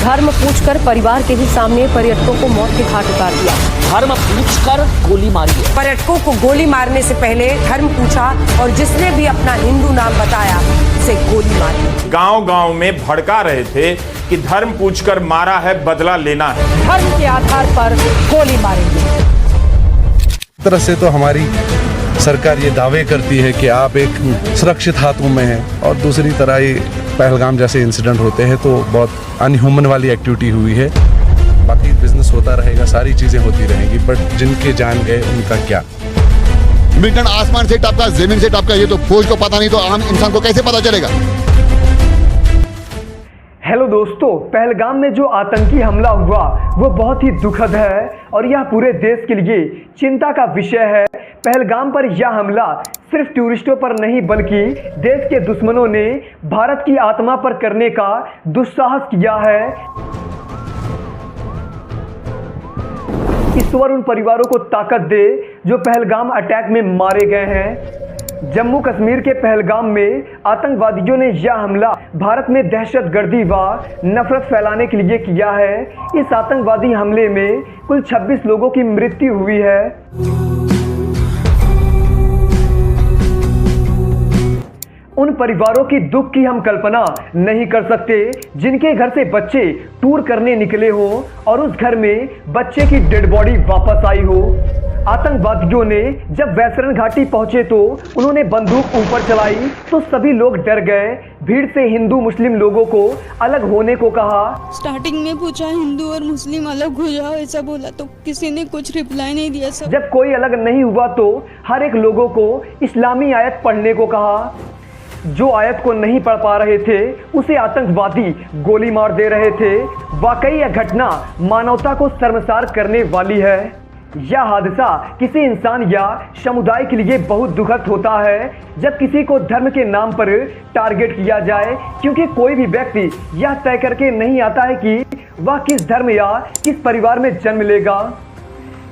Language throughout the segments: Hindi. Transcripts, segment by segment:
धर्म पूछकर परिवार के ही सामने पर्यटकों को मौत के घाट उतार दिया। धर्म पूछकर गोली मारी है। पर्यटकों को गोली मारने से पहले धर्म पूछा और जिसने भी अपना हिंदू नाम बताया उसे गोली मारी। गांव-गांव में भड़का रहे थे कि धर्म पूछकर मारा है, बदला लेना है। धर्म के आधार पर गोली मारेंगे। एक तरह से तो हमारी सरकार ये दावे करती है कि आप एक सुरक्षित हाथों में हैं, और दूसरी तरह ये पहलगाम जैसे इंसिडेंट होते हैं तो बहुत अनह्यूमन वाली एक्टिविटी हुई है। बाकी बिजनेस होता रहेगा, सारी चीज़ें होती रहेंगी, बट जिनके जान गए उनका क्या। मिलिटेंट आसमान से टपका, जमीन से टपका, ये तो फौज को पता नहीं तो आम इंसान को कैसे पता चलेगा। हेलो दोस्तों, पहलगाम में जो आतंकी हमला हुआ वो बहुत ही दुखद है और यह पूरे देश के लिए चिंता का विषय है। पहलगाम पर यह हमला सिर्फ टूरिस्टों पर नहीं बल्कि देश के दुश्मनों ने भारत की आत्मा पर करने का दुस्साहस किया है। ईश्वर उन परिवारों को ताकत दे जो पहलगाम अटैक में मारे गए हैं। जम्मू कश्मीर के पहलगाम में आतंकवादियों ने यह हमला भारत में दहशतगर्दी व नफरत फैलाने के लिए किया है। इस आतंकवादी हमले में कुल 26 लोगों की मृत्यु हुई है। उन परिवारों की दुख की हम कल्पना नहीं कर सकते जिनके घर से बच्चे टूर करने निकले हो और उस घर में बच्चे की डेड बॉडी वापस आई हो। आतंकवादियों ने जब वैसरन घाटी पहुंचे तो उन्होंने बंदूक ऊपर चलाई तो सभी लोग डर गए। भीड़ से हिंदू मुस्लिम लोगों को अलग होने को कहा। स्टार्टिंग में पूछा हिंदू और मुस्लिम अलग हो जाओ ऐसा बोला तो किसी ने कुछ रिप्लाई नहीं दिया। सब जब कोई अलग नहीं हुआ तो हर एक लोगों को इस्लामी आयत पढ़ने को कहा। जो आयत को नहीं पढ़ पा रहे थे उसे आतंकवादी गोली मार दे रहे थे। वाकई यह घटना मानवता को शर्मसार करने वाली है। यह हादसा किसी इंसान या समुदाय के लिए बहुत दुखद होता है जब किसी को धर्म के नाम पर टारगेट किया जाए, क्योंकि कोई भी व्यक्ति यह तय करके नहीं आता है कि वह किस धर्म या किस परिवार में जन्म लेगा।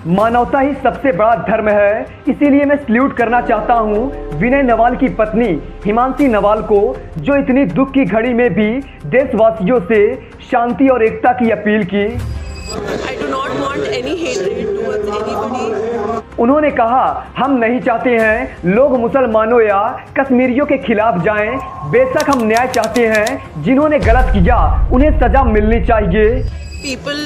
मानवता ही सबसे बड़ा धर्म है। इसीलिए मैं सल्यूट करना चाहता हूं विनय नवाल की पत्नी हिमांशी नवाल को, जो इतनी दुख की घड़ी में भी देशवासियों से शांति और एकता की अपील की। I do not want any hatred towards anybody. उन्होंने कहा, हम नहीं चाहते हैं लोग मुसलमानों या कश्मीरियों के खिलाफ जाएं। बेशक हम न्याय चाहते हैं। जिन्होंने गलत किया उन्हें सजा मिलनी चाहिए। People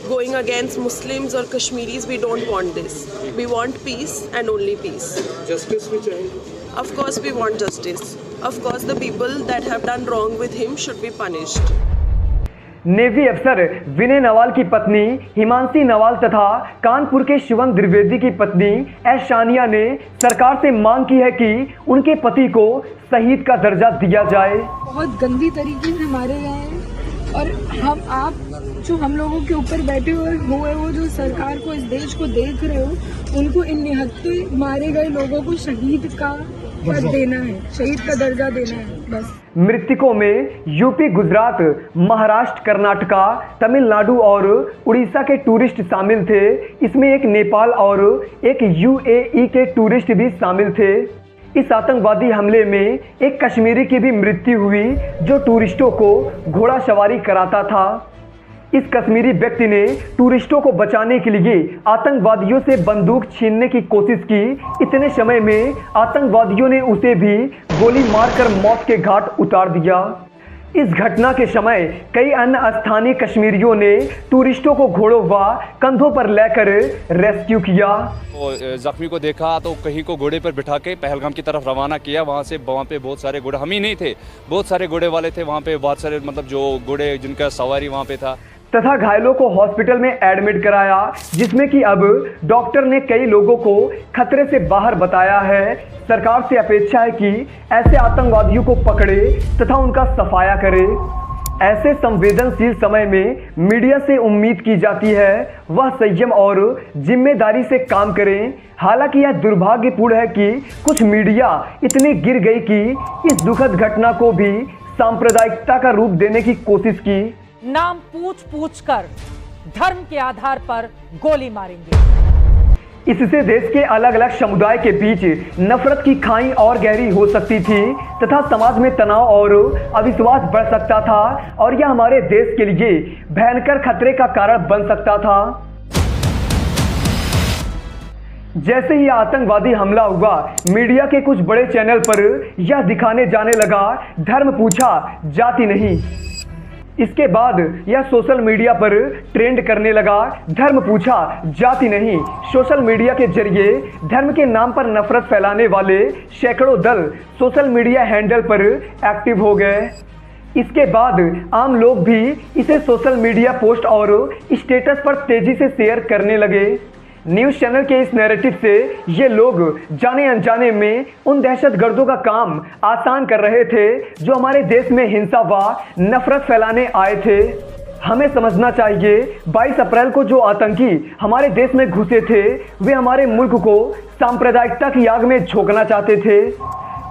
going against Muslims or Kashmiris, we don't want this. We want peace and only peace. Justice we चाहिए. Of course we want justice. Of course the people that have done wrong with him should be punished. Navy अफसर विनय नवाल की पत्नी हिमांशी नवाल तथा कानपुर के शिवम द्विवेदी की पत्नी ऐशानिया ने सरकार से मांग की है कि उनके पति को शहीद का दर्जा दिया जाए। बहुत गंदी तरीके से मारे गए हैं और आप जो हम लोगों के ऊपर बैठे हुए हो, जो सरकार को, इस देश को देख रहे हो, उनको इन निहत्थे मारे गए लोगों को शहीद का पद देना है, शहीद का दर्जा देना है बस। मृतकों में यूपी, गुजरात, महाराष्ट्र, कर्नाटका, तमिलनाडु और उड़ीसा के टूरिस्ट शामिल थे। इसमें एक नेपाल और एक यूएई के टूरिस्ट भी शामिल थे। इस आतंकवादी हमले में एक कश्मीरी की भी मृत्यु हुई जो टूरिस्टों को घोड़ा सवारी कराता था। इस कश्मीरी व्यक्ति ने टूरिस्टों को बचाने के लिए आतंकवादियों से बंदूक छीनने की कोशिश की। इतने समय में आतंकवादियों ने उसे भी गोली मारकर मौत के घाट उतार दिया। इस घटना के समय कई अन्य स्थानीय कश्मीरियों ने टूरिस्टों को घोड़ों व कंधों पर लेकर रेस्क्यू किया। जख्मी को देखा तो कहीं को घोड़े पर बिठा के पहलगाम की तरफ रवाना किया। वहाँ पे बहुत सारे घोड़े, हम ही नहीं थे, बहुत सारे घोड़े वाले थे वहाँ पे, बहुत सारे मतलब जो घोड़े जिनका सवारी वहाँ पे था। तथा घायलों को हॉस्पिटल में एडमिट कराया, जिसमें कि अब डॉक्टर ने कई लोगों को खतरे से बाहर बताया है। सरकार से अपेक्षा है कि ऐसे आतंकवादियों को पकड़े तथा उनका सफाया करे। ऐसे संवेदनशील समय में मीडिया से उम्मीद की जाती है वह संयम और जिम्मेदारी से काम करें। हालांकि यह दुर्भाग्यपूर्ण है कि कुछ मीडिया इतनी गिर गई कि इस दुखद घटना को भी सांप्रदायिकता का रूप देने की कोशिश की। नाम पूछ कर धर्म के आधार पर गोली मारेंगे। इससे देश के अलग अलग समुदाय के बीच नफरत की खाई और गहरी हो सकती थी तथा समाज में तनाव और अविश्वास बढ़ सकता था और यह हमारे देश के लिए भयंकर खतरे का कारण बन सकता था। जैसे ही आतंकवादी हमला हुआ, मीडिया के कुछ बड़े चैनल पर यह दिखाने जाने लगा, धर्म पूछा जाति नहीं। इसके बाद यह सोशल मीडिया पर ट्रेंड करने लगा, धर्म पूछा जाति नहीं। सोशल मीडिया के जरिए धर्म के नाम पर नफरत फैलाने वाले सैकड़ों दल सोशल मीडिया हैंडल पर एक्टिव हो गए। इसके बाद आम लोग भी इसे सोशल मीडिया पोस्ट और स्टेटस पर तेजी से शेयर करने लगे। न्यूज़ चैनल के इस नैरेटिव से ये लोग जाने अनजाने में उन दहशतगर्दों का काम आसान कर रहे थे जो हमारे देश में हिंसा व नफरत फैलाने आए थे। हमें समझना चाहिए 22 अप्रैल को जो आतंकी हमारे देश में घुसे थे वे हमारे मुल्क को सांप्रदायिकता की आग में झोंकना चाहते थे।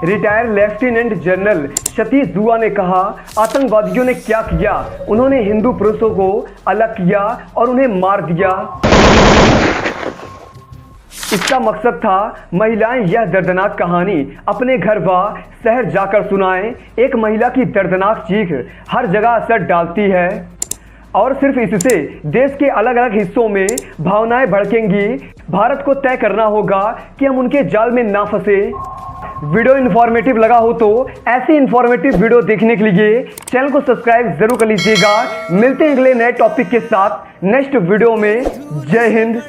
रिटायर्ड लेफ्टिनेंट जनरल सतीश दुआ ने कहा, आतंकवादियों ने क्या किया, उन्होंने हिंदू पुरुषों को अलग किया और उन्हें मार दिया। इसका मकसद था महिलाएं यह दर्दनाक कहानी अपने घर व शहर जाकर सुनाएं। एक महिला की दर्दनाक चीख हर जगह असर डालती है और सिर्फ इससे देश के अलग अलग हिस्सों में भावनाएं भड़केंगी। भारत को तय करना होगा कि हम उनके जाल में ना फंसे। वीडियो इन्फॉर्मेटिव लगा हो तो ऐसी इन्फॉर्मेटिव वीडियो देखने के लिए चैनल को सब्सक्राइब जरूर कर लीजिएगा। मिलते हैं अगले नए टॉपिक के साथ नेक्स्ट वीडियो में। जय हिंद।